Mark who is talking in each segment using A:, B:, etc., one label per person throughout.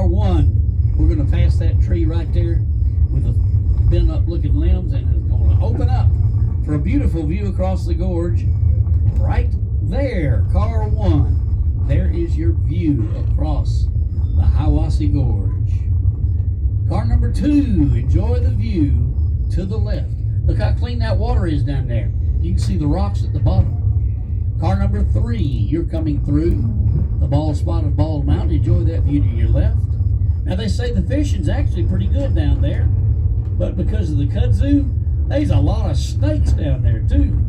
A: car one, we're going to pass that tree right there with the bent up looking limbs, and it's going to open up for a beautiful view across the gorge. Right there, car one. There is your view across the Hiwassee Gorge. Car number two, enjoy the view to the left. Look how clean that water is down there. You can see the rocks at the bottom. Car number three, you're coming through the bald spot of Bald Mountain. Enjoy that view to your left. Now they say the fishing's actually pretty good down there, but because of the kudzu, there's a lot of snakes down there too.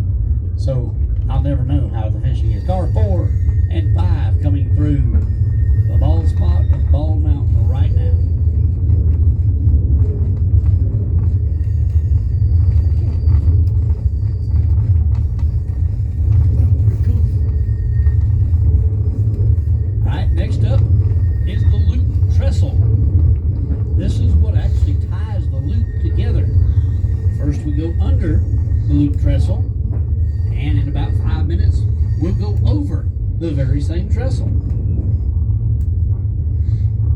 A: So I'll never know how the fishing is. Car 4 and 5 coming through the bald spot of Bald Mountain right now. Alright, next up is the loop trestle. This is what actually ties the loop together. First we go under the loop trestle, and in about 5 minutes we'll go over the very same trestle.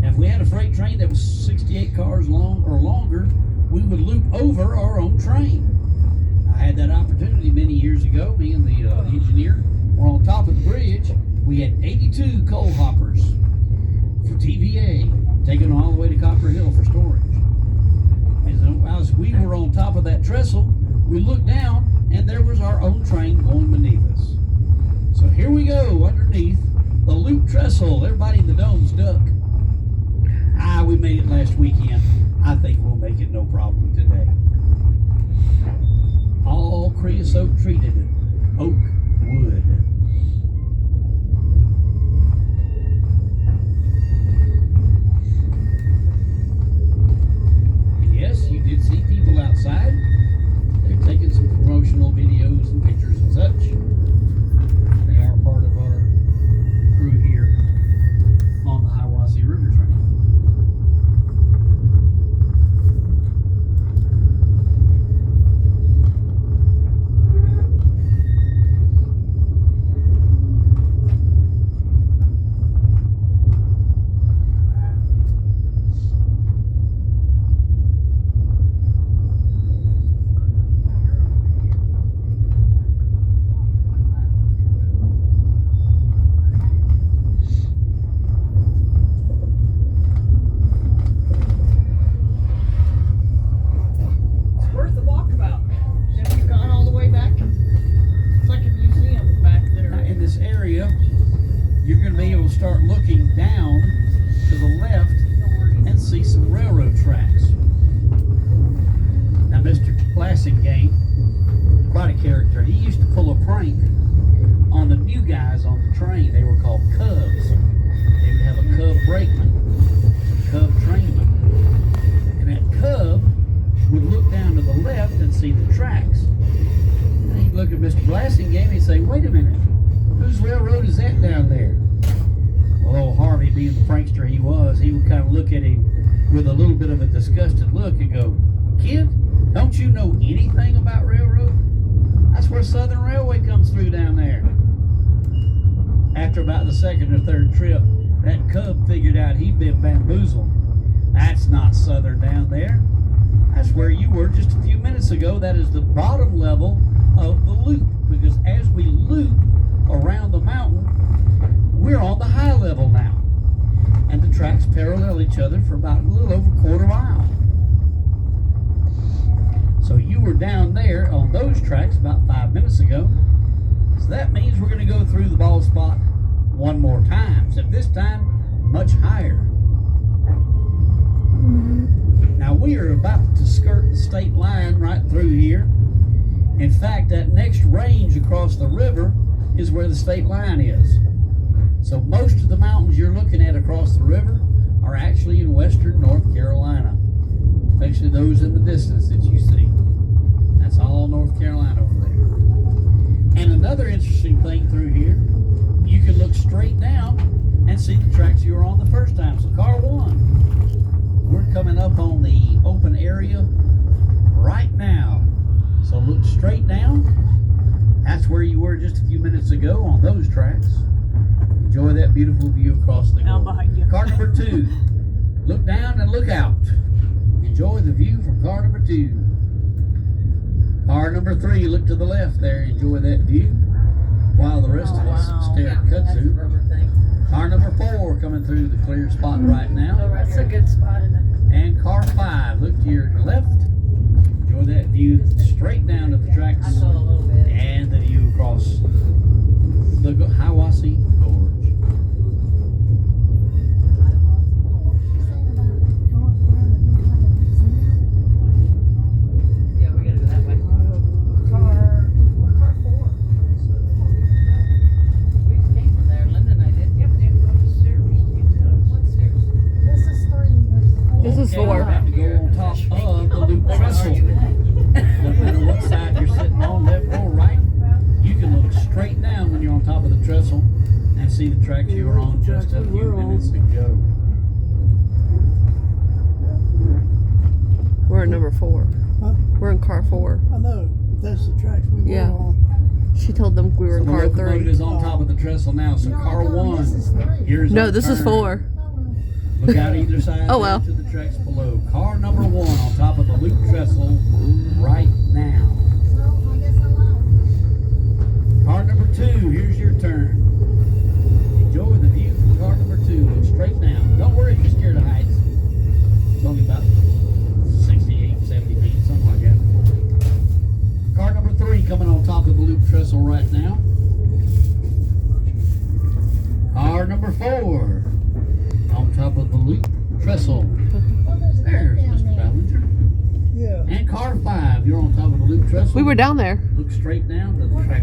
A: Now if we had a freight train that was 68 cars long or longer, we would loop over our own train. I had that opportunity many years ago. Me and the engineer were on top of the bridge. We had 82 coal hoppers for TVA, taking them all the way to Copper Hill for storage. And as we were on top of that trestle, we looked down and there was our own train going beneath us. So here we go underneath the loop trestle. Everybody in the dome's duck. We made it last weekend. I think we'll make it no problem today. All creosote treated oak wood. Yes, you did see people outside. They're taking some promotional videos and pictures and such. They are part of our crew here on the Hiwassee River Train. You're going to be able to start looking down to the left and see some railroad tracks. Now, Mr. Blassingame, quite a character. He used to pull a prank on the new guys on the train. They were called cubs. They would have a cub brakeman, a cub trainman. And that cub would look down to the left and see the tracks. And he'd look at Mr. Blassingame and say, wait a minute. Whose railroad is that down there? Well, old Harvey, being the prankster he was, he would kind of look at him with a little bit of a disgusted look and go, kid, don't you know anything about railroad? That's where Southern Railway comes through down there. After about the second or third trip, that cub figured out he'd been bamboozled. That's not Southern down there. That's where you were just a few minutes ago. That is the bottom level of the loop, because as we loop around the mountain, we're on the high level now, and the tracks parallel each other for about a little over a quarter mile. So you were down there on those tracks about 5 minutes ago, so that means we're going to go through the bald spot one more time, except this time much higher. Now we are about to skirt the state line right through here. In fact, that next range across the river is where the state line is. So most of the mountains you're looking at across the river are actually in western North Carolina, especially those in the distance that you see. That's all North Carolina over there. And another interesting thing through here, you can look straight down and see the tracks you were on the first time. So car 1, we're coming up on the open area right now. So look straight down. That's where you were just a few minutes ago on those tracks. Enjoy that beautiful view across the gorge.
B: Behind you.
A: Car number 2, Look down and look out. Enjoy the view from car number 2. Car number 3, look to the left there. Enjoy that view while the rest of us stare at kudzu. Car number 4 coming through the clear spot right now.
B: That's a good spot.
A: And car 5, look to your left. Enjoy that view straight down to the tracks
B: I saw a little bit.
A: and the view across the Hiwassee Gorge.
B: Yeah, we gotta go that way. Car 4. We just came from there. Linda and I did. Yep, upstairs. Upstairs.
C: This is 3.
D: This is
A: Okay,
D: 4.
A: we're about to go on top of the loop trestle. No matter what side you're sitting on, left or right, you can look straight down when you're on top of the trestle and see the tracks you were on just a few minutes ago.
D: We're in number 4.
E: Huh?
D: We're in car 4.
E: I know, that's the tracks we
D: Yeah.
E: were on.
D: She told them we were
A: So
D: in
A: the
D: car
A: locomotive
D: 3.
A: is on top of the trestle now. So car 1,
C: This is 3.
A: here's
D: No,
A: our
D: this is
A: turn.
D: 4.
A: Look out either side
D: Oh,
A: there
D: well.
A: to the tracks below. Car number 1 on top of the loop trestle right now.
C: So I guess I lied.
A: Car number 2, here's your turn. Enjoy the view from car number 2. Look straight down. Don't worry if you're scared of heights. It's only about 68, 70 feet, something like that. Car number 3 coming on top of the loop trestle right now. Car number 4 on top of the loop trestle. There's Mr. Ballinger.
E: Yeah.
A: And car 5, you're on top of the loop trestle.
D: We were down there.
A: Look straight down to the track.